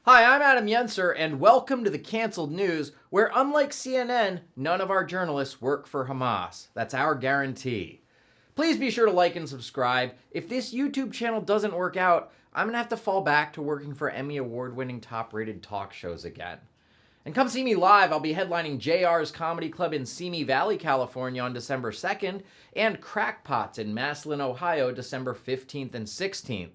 Hi, I'm Adam Yenser, and welcome to the Canceled News, where unlike CNN, none of our journalists work for Hamas. That's our guarantee. Please be sure to like and subscribe. If this YouTube channel doesn't work out, I'm going to have to fall back to working for Emmy Award-winning top-rated talk shows again. And come see me live. I'll be headlining JR's Comedy Club in Simi Valley, California on December 2nd, and Crackpots in Massillon, Ohio, December 15th and 16th.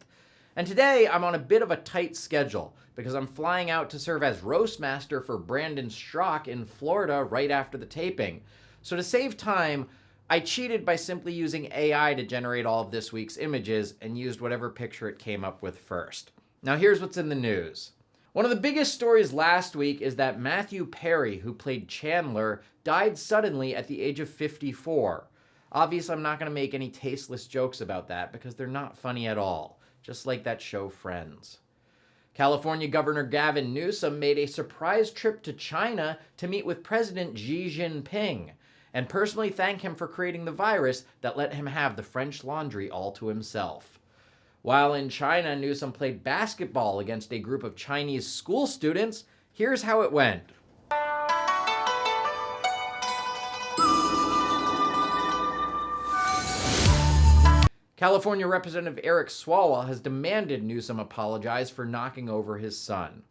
And today, I'm on a bit of a tight schedule because I'm flying out to serve as RoastMaster for Brandon Straka in Florida right after the taping. So to save time, I cheated by simply using AI to generate all of this week's images and used whatever picture it came up with first. Now here's what's in the news. One of the biggest stories last week is that Matthew Perry, who played Chandler, died suddenly at the age of 54. Obviously, I'm not going to make any tasteless jokes about that because they're not funny at all. Just like that show Friends. California Governor Gavin Newsom made a surprise trip to China to meet with President Xi Jinping and personally thank him for creating the virus that let him have the French Laundry all to himself. While in China, Newsom played basketball against a group of Chinese school students. Here's how it went. California Representative Eric Swalwell has demanded Newsom apologize for knocking over his son.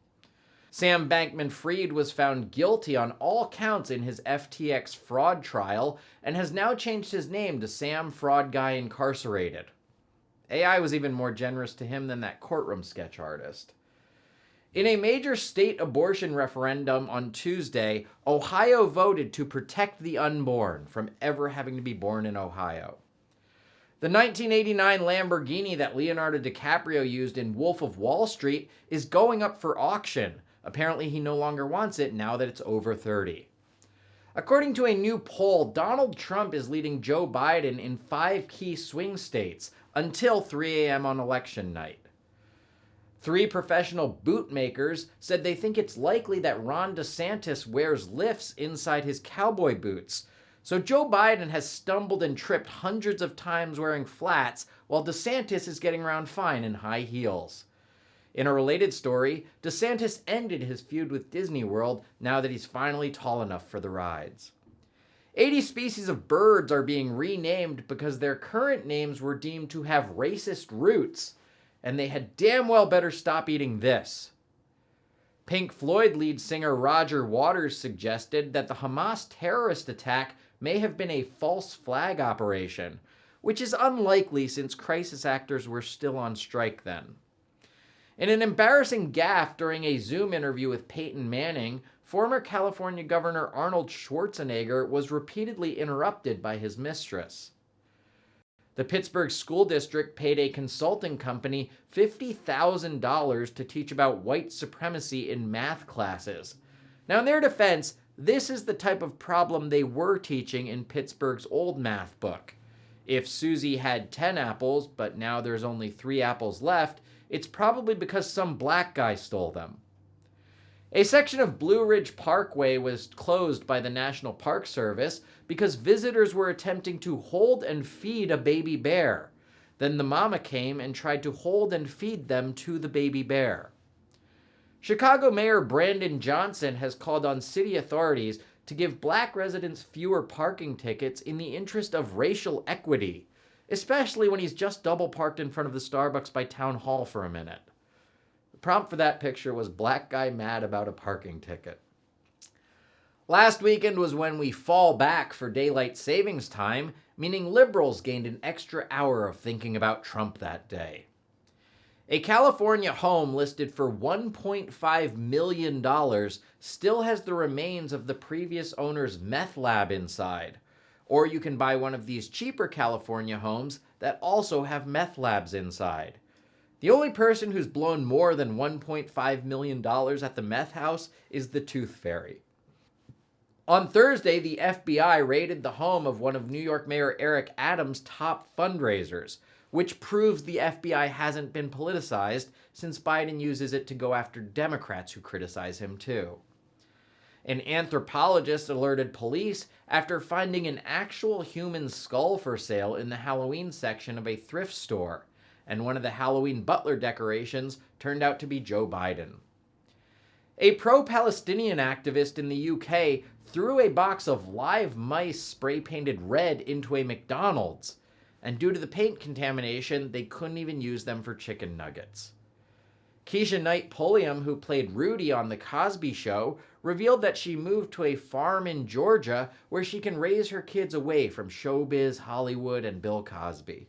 Sam Bankman-Fried was found guilty on all counts in his FTX fraud trial and has now changed his name to Sam Fraud Guy Incarcerated. AI was even more generous to him than that courtroom sketch artist. In a major state abortion referendum on Tuesday, Ohio voted to protect the unborn from ever having to be born in Ohio. The 1989 Lamborghini that Leonardo DiCaprio used in Wolf of Wall Street is going up for auction. Apparently he no longer wants it now that it's over 30. According to a new poll, Donald Trump is leading Joe Biden in 5 key swing states until 3 a.m. on election night. 3 professional bootmakers said they think it's likely that Ron DeSantis wears lifts inside his cowboy boots. So Joe Biden has stumbled and tripped hundreds of times wearing flats, while DeSantis is getting around fine in high heels. In a related story, DeSantis ended his feud with Disney World now that he's finally tall enough for the rides. 80 species of birds are being renamed because their current names were deemed to have racist roots, and they had damn well better stop eating this. Pink Floyd lead singer Roger Waters suggested that the Hamas terrorist attack may have been a false flag operation, which is unlikely since crisis actors were still on strike then. In an embarrassing gaffe during a Zoom interview with Peyton Manning, former California Governor Arnold Schwarzenegger was repeatedly interrupted by his mistress. The Pittsburgh School District paid a consulting company $50,000 to teach about white supremacy in math classes. Now, in their defense, this is the type of problem they were teaching in Pittsburgh's old math book. If Susie had 10 apples, but now there's only 3 apples left, it's probably because some black guy stole them. A section of Blue Ridge Parkway was closed by the National Park Service because visitors were attempting to hold and feed a baby bear. Then the mama came and tried to hold and feed them to the baby bear. Chicago Mayor Brandon Johnson has called on city authorities to give black residents fewer parking tickets in the interest of racial equity, especially when he's just double parked in front of the Starbucks by Town Hall for a minute. The prompt for that picture was black guy mad about a parking ticket. Last weekend was when we fall back for daylight savings time, meaning liberals gained an extra hour of thinking about Trump that day. A California home listed for $1.5 million still has the remains of the previous owner's meth lab inside. Or you can buy one of these cheaper California homes that also have meth labs inside. The only person who's blown more than $1.5 million at the meth house is the Tooth Fairy. On Thursday, the FBI raided the home of one of New York Mayor Eric Adams' top fundraisers, which proves the FBI hasn't been politicized since Biden uses it to go after Democrats who criticize him too. An anthropologist alerted police after finding an actual human skull for sale in the Halloween section of a thrift store, and one of the Halloween butler decorations turned out to be Joe Biden. A pro-Palestinian activist in the UK threw a box of live mice spray-painted red into a McDonald's, and due to the paint contamination, they couldn't even use them for chicken nuggets. Keshia Knight Pulliam, who played Rudy on The Cosby Show, revealed that she moved to a farm in Georgia where she can raise her kids away from showbiz, Hollywood, and Bill Cosby.